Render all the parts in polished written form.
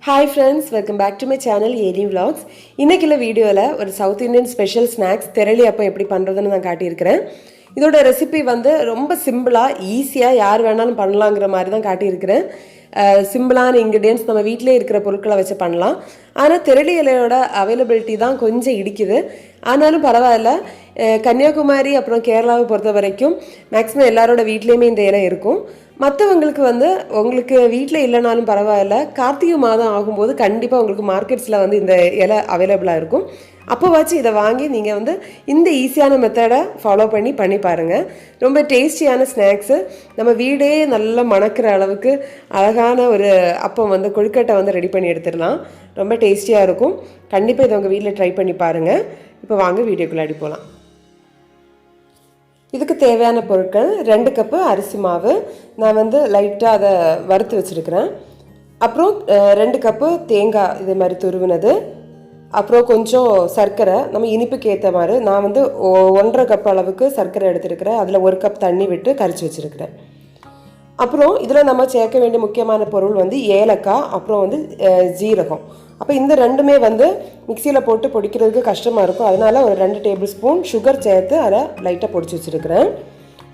Hi friends, welcome back to my channel Hii Vlogs. இன்னைக்குள்ள வீடியோல ஒரு சவுத் இந்தியன் ஸ்பெஷல் ஸ்நாக்ஸ் தெரளியப்பம் எப்படி பண்றதுன்னு நான் காட்டி இருக்கேன். இதோட ரெசிபி வந்து ரொம்ப சிம்பிளா ஈஸியா யார் வேணாலும் பண்ணலாம்ங்கற மாதிரி தான் காட்டி இருக்கேன். சிம்பிளான இன்கிரிடியன்ட்ஸ் நம்ம வீட்லயே இருக்கிற பொருட்களை வச்சு பண்ணலாம். ஆனா தெரளி இலையோட அவைலபிலிட்டி தான் கொஞ்சம் இடிக்குது. ஆனாலும் பரவாயில்லை. கன்னியாகுமரி அப்புறம் கேரளாவை பொறுத்த வரைக்கும் மேக்ஸிமம் எல்லாரோட வீட்லயுமே இந்த இலை இருக்கும். மற்றவங்களுக்கு வந்து உங்களுக்கு வீட்டில் இல்லைனாலும் பரவாயில்ல, கார்த்திகை மாதம் ஆகும்போது கண்டிப்பாக உங்களுக்கு மார்க்கெட்ஸில் வந்து இந்த இலை அவைலபிளாக இருக்கும். அப்போவாச்சும் இதை வாங்கி நீங்கள் வந்து இந்த ஈஸியான மெத்தடை ஃபாலோ பண்ணி பாருங்கள். ரொம்ப டேஸ்டியான ஸ்நாக்ஸு, நம்ம வீடே நல்லா மணக்கிற அளவுக்கு அழகான ஒரு அப்பம் வந்து கொழுக்கட்டை வந்து ரெடி பண்ணி எடுத்துடலாம். ரொம்ப டேஸ்டியாக இருக்கும். கண்டிப்பாக இதை உங்கள் வீட்டில் ட்ரை பண்ணி பாருங்கள். இப்போ வாங்க வீடியோக்குள்ளாடி போகலாம். இதுக்கு தேவையான பொருட்கள் 2 கப்பு அரிசி மாவு, நான் வந்து லைட்டாக அதை வறுத்து வச்சுருக்கிறேன். அப்புறம் 2 கப்பு தேங்காய் இதே மாதிரி துருவினது, அப்புறம் கொஞ்சம் சர்க்கரை நம்ம இனிப்புக்கு ஏற்ற மாதிரி. நான் வந்து 1.5 கப் அளவுக்கு சர்க்கரை எடுத்துருக்கிறேன். அதில் 1 கப் தண்ணி விட்டு கரைச்சி வச்சுருக்கிறேன். அப்புறம் இதில் நம்ம சேர்க்க வேண்டிய முக்கியமான பொருள் வந்து ஏலக்காய், அப்புறம் வந்து ஜீரகம். அப்போ இந்த ரெண்டுமே வந்து மிக்சியில் போட்டு பொடிக்கிறதுக்கு கஷ்டமாக இருக்கும். அதனால் ஒரு 2 டேபிள் ஸ்பூன் சுகர் சேர்த்து அதை லைட்டாக பொடிச்சு வச்சுருக்கிறேன்.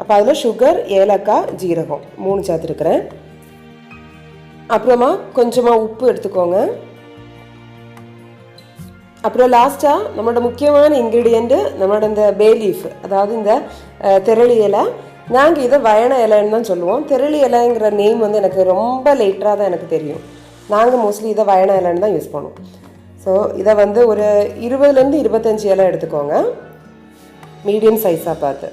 அப்போ அதில் சுகர், ஏலக்காய், ஜீரகம் 3 சேர்த்துருக்கிறேன். அப்புறமா கொஞ்சமாக உப்பு எடுத்துக்கோங்க. அப்புறம் லாஸ்ட்டாக நம்மளோட முக்கியமான இன்க்ரீடியண்ட்டு நம்மளோட இந்த பே லீஃப், அதாவது இந்த தெரளி இலை. நாங்கள் இதை வயன இலைன்னு தான் சொல்லுவோம். தெரளி இலைங்கிற நேம் வந்து எனக்கு ரொம்ப லேட்டராக தான் எனக்கு தெரியும். நாங்கள் மோஸ்ட்லி இதை வயன இலைன்னு தான் யூஸ் பண்ணுவோம். ஸோ இதை வந்து ஒரு 20லேருந்து 25 இலை எடுத்துக்கோங்க, மீடியம் சைஸாக பார்த்து.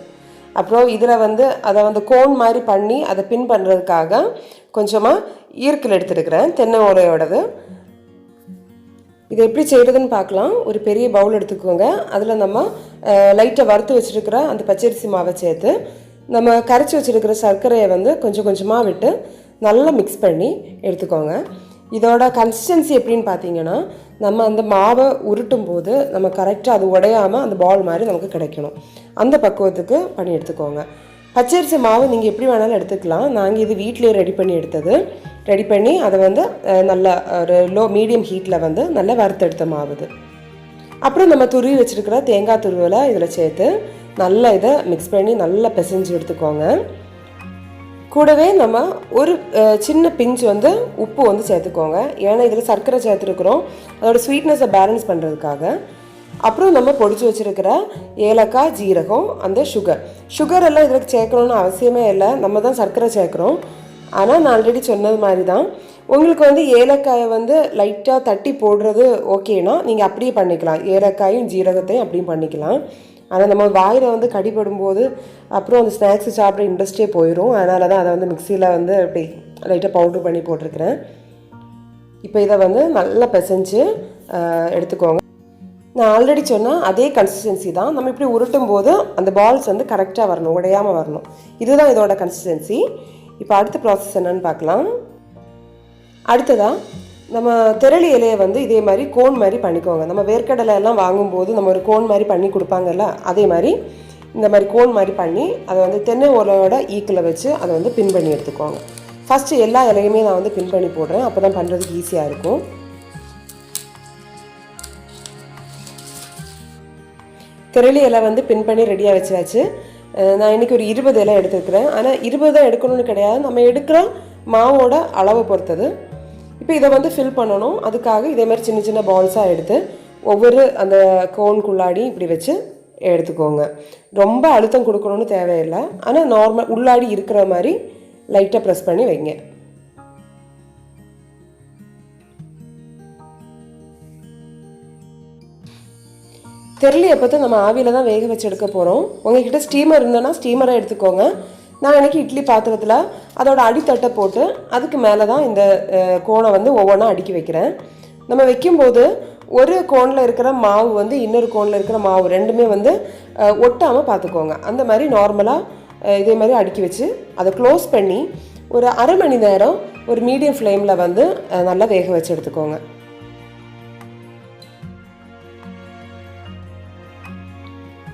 அப்புறம் இதில் வந்து அதை வந்து கோன் மாதிரி பண்ணி அதை பின் பண்ணுறதுக்காக கொஞ்சமாக ஈர்க்கில் எடுத்துருக்கிறேன், தென்னை ஓலையோடது. இதை எப்படி செய்கிறதுன்னு பார்க்கலாம். ஒரு பெரிய பவுல் எடுத்துக்கோங்க. அதில் நம்ம லைட்டாக வறுத்து வச்சுருக்கிற அந்த பச்சரிசி மாவை சேர்த்து நம்ம கரைச்சி வச்சுருக்கிற சர்க்கரையை வந்து கொஞ்சம் கொஞ்சமாக விட்டு நல்லா மிக்ஸ் பண்ணி எடுத்துக்கோங்க. இதோட கன்சிஸ்டன்சி எப்படின்னு பார்த்தீங்கன்னா, நம்ம அந்த மாவை உருட்டும் போது நம்ம கரெக்டாக அது உடையாமல் அந்த பால் மாதிரி நமக்கு கிடைக்கணும். அந்த பக்குவத்துக்கு பண்ணி எடுத்துக்கோங்க. பச்சரிசி மாவு நீங்கள் எப்படி வேணாலும் எடுத்துக்கலாம். நாங்கள் இது வீட்டிலேயே ரெடி பண்ணி எடுத்தது. ரெடி பண்ணி அதை வந்து நல்லா ஒரு மீடியம் ஹீட்டில் வந்து நல்லா வறுத்தெடுத்த மாவுது. அப்புறம் நம்ம துருவி வச்சுருக்கிற தேங்காய் துருவலை இதில் சேர்த்து நல்லா இதை மிக்ஸ் பண்ணி நல்லா பிசைஞ்சு எடுத்துக்கோங்க. கூடவே நம்ம ஒரு சின்ன பிஞ்ச் வந்து உப்பு வந்து சேர்த்துக்கோங்க. ஏன்னா இதில் சர்க்கரை சேர்த்துருக்குறோம், அதோட ஸ்வீட்னஸை பேலன்ஸ் பண்ணுறதுக்காக. அப்புறம் நம்ம பொடிச்சு வச்சுருக்கிற ஏலக்காய், ஜீரகம், அந்த சுகர் எல்லாம் இதில் சேர்க்கணுன்னு அவசியமே இல்லை, நம்ம தான் சர்க்கரை சேர்க்குறோம். ஆனால் நான் ஆல்ரெடி சொன்னது மாதிரி தான், உங்களுக்கு வந்து ஏலக்காயை வந்து லைட்டாக தட்டி போடுறது ஓகேனா நீங்கள் அப்படியே பண்ணிக்கலாம். ஏலக்காயும் ஜீரகத்தையும் அப்படியும் பண்ணிக்கலாம். ஆனால் நம்ம வாயில் வந்து கடிபடும்போது அப்புறம் அந்த ஸ்நாக்ஸு சாப்பிட இன்ட்ரெஸ்டே போயிடும். அதனால தான் அதை வந்து மிக்சியில் வந்து அப்படி லைட்டாக பவுட்ரு பண்ணி போட்டிருக்கிறேன். இப்போ இதை வந்து நல்லா பிசைஞ்சு எடுத்துக்கோங்க. நான் ஆல்ரெடி சொன்னால் அதே கன்சிஸ்டன்சி தான். நம்ம இப்படி உருட்டும் போது அந்த பால்ஸ் வந்து கரெக்டாக வரணும், உடையாமல் வரணும். இதுதான் இதோட கன்சிஸ்டன்சி. இப்போ அடுத்த ப்ராசஸ் என்னன்னு பார்க்கலாம். அடுத்ததாக நம்ம தெரளி இலையை வந்து இதே மாதிரி கோன் மாதிரி பண்ணிக்கோங்க. நம்ம வேர்க்கடலை எல்லாம் வாங்கும்போது நம்ம ஒரு கோன் மாதிரி பண்ணி கொடுப்பாங்கல்ல, அதே மாதிரி இந்த மாதிரி கோன் மாதிரி பண்ணி அதை வந்து தென்னை ஓலையோட ஈக்கில் வச்சு அதை வந்து பின் பண்ணி எடுத்துக்கோங்க. ஃபஸ்ட்டு எல்லா இலையுமே நான் வந்து பின் பண்ணி போடுறேன், அப்போ தான் பண்ணுறதுக்கு ஈஸியாக இருக்கும். தெரளி இலை வந்து பின் பண்ணி ரெடியாக வச்சாச்சு. நான் இன்றைக்கி ஒரு 20 இலை எடுத்துருக்கிறேன். ஆனால் 20 தான் எடுக்கணும்னு கிடையாது, நம்ம எடுக்கிற மாவோட அளவை பொறுத்தது. இப்போ இதை வந்து ஃபில் பண்ணணும். அதுக்காக இதே மாதிரி சின்ன சின்ன பால்ஸாக எடுத்து ஒவ்வொரு அந்த கோனுக்குள்ளாடி இப்படி வச்சு எடுத்துக்கோங்க. ரொம்ப அழுத்தம் கொடுக்கணும்னு தேவையில்லை, ஆனால் நார்மல் உள்ளாடி இருக்கிற மாதிரி லைட்டாக ப்ரெஸ் பண்ணி வைங்க. தெரளியப்பத்தை நம்ம ஆவியில் தான் வேக வச்சு எடுக்க போகிறோம். உங்கள்கிட்ட ஸ்டீமர் இருந்ததுன்னா ஸ்டீமரை எடுத்துக்கோங்க. நான் இன்றைக்கி இட்லி பாத்திரத்தில் அதோட அடித்தட்டை போட்டு அதுக்கு மேலே தான் இந்த கோனை வந்து ஒவ்வொன்றா அடுக்கி வைக்கிறேன். நம்ம வைக்கும்போது ஒரு கோனில் இருக்கிற மாவு வந்து இன்னொரு கோனில் இருக்கிற மாவு ரெண்டுமே வந்து ஒட்டாமல் பார்த்துக்கோங்க. அந்த மாதிரி நார்மலாக இதே மாதிரி அடுக்கி வச்சு அதை க்ளோஸ் பண்ணி ஒரு அரை மணி நேரம் ஒரு மீடியம் ஃப்ளேமில் வந்து நல்லா வேக வச்சு எடுத்துக்கோங்க.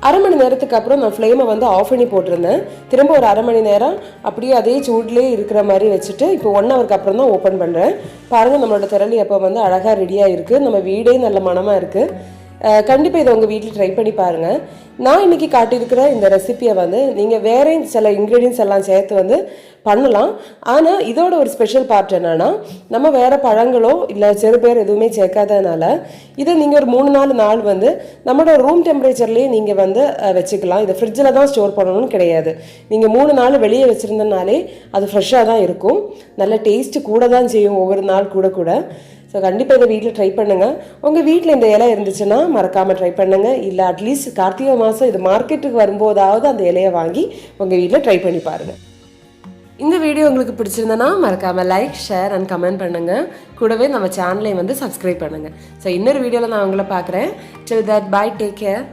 அரை மணி நேரத்துக்கு அப்புறம் நான் ஃப்ளேமை வந்து ஆஃப் பண்ணி போட்டிருந்தேன். திரும்ப ஒரு அரை மணி நேரம் அப்படியே அதே சூட்லேயே இருக்கிற மாதிரி வச்சுட்டு இப்போ 1 ஹவருக்கு அப்புறம் தான் ஓப்பன் பண்ணுறேன். பாருங்கள், நம்மளோட திரளியப்பம் வந்து அழகாக ரெடியாக இருக்குது. நம்ம வீடே நல்ல மனமாக இருக்குது. கண்டிப்பாக இதை உங்கள் வீட்டில் ட்ரை பண்ணி பாருங்கள். நான் இன்றைக்கி காட்டியிருக்கிற இந்த ரெசிப்பியை வந்து நீங்கள் வேறே சில இன்க்ரீடியன்ஸ் எல்லாம் சேர்த்து வந்து பண்ணலாம். ஆனால் இதோட ஒரு ஸ்பெஷல் பார்ட் என்னென்னா, நம்ம வேறு பழங்களோ இல்லை சிறுபேர் எதுவுமே சேர்க்காததுனால இதை நீங்கள் ஒரு 3-4 நாள் வந்து நம்மளோட ரூம் டெம்பரேச்சர்லேயே நீங்கள் வந்து வச்சுக்கலாம். இதை ஃப்ரிட்ஜில் தான் ஸ்டோர் பண்ணணும்னு கிடையாது. நீங்கள் 3 நாள் வெளியே வச்சுருந்தனாலே அது ஃப்ரெஷ்ஷாக தான் இருக்கும். நல்ல டேஸ்ட்டு கூட தான் செய்யும் ஒவ்வொரு நாள் கூட கூட. ஸோ கண்டிப்பாக இதை வீட்டில் ட்ரை பண்ணுங்கள். உங்கள் வீட்டில் இந்த இலை இருந்துச்சுன்னா மறக்காமல் ட்ரை பண்ணுங்கள். இல்லை அட்லீஸ்ட் கார்த்திகை மாதம் இது மார்க்கெட்டுக்கு வரும்போதாவது அந்த இலையை வாங்கி உங்கள் வீட்டில் ட்ரை பண்ணி பாருங்கள். இந்த வீடியோ உங்களுக்கு பிடிச்சிருந்தனா மறக்காமல் லைக், ஷேர் அண்ட் கமெண்ட் பண்ணுங்கள். கூடவே நம்ம சேனலை வந்து சப்ஸ்கிரைப் பண்ணுங்கள். ஸோ இன்னொரு வீடியோவில் நான் உங்களை பார்க்குறேன். Till that, bye, take care.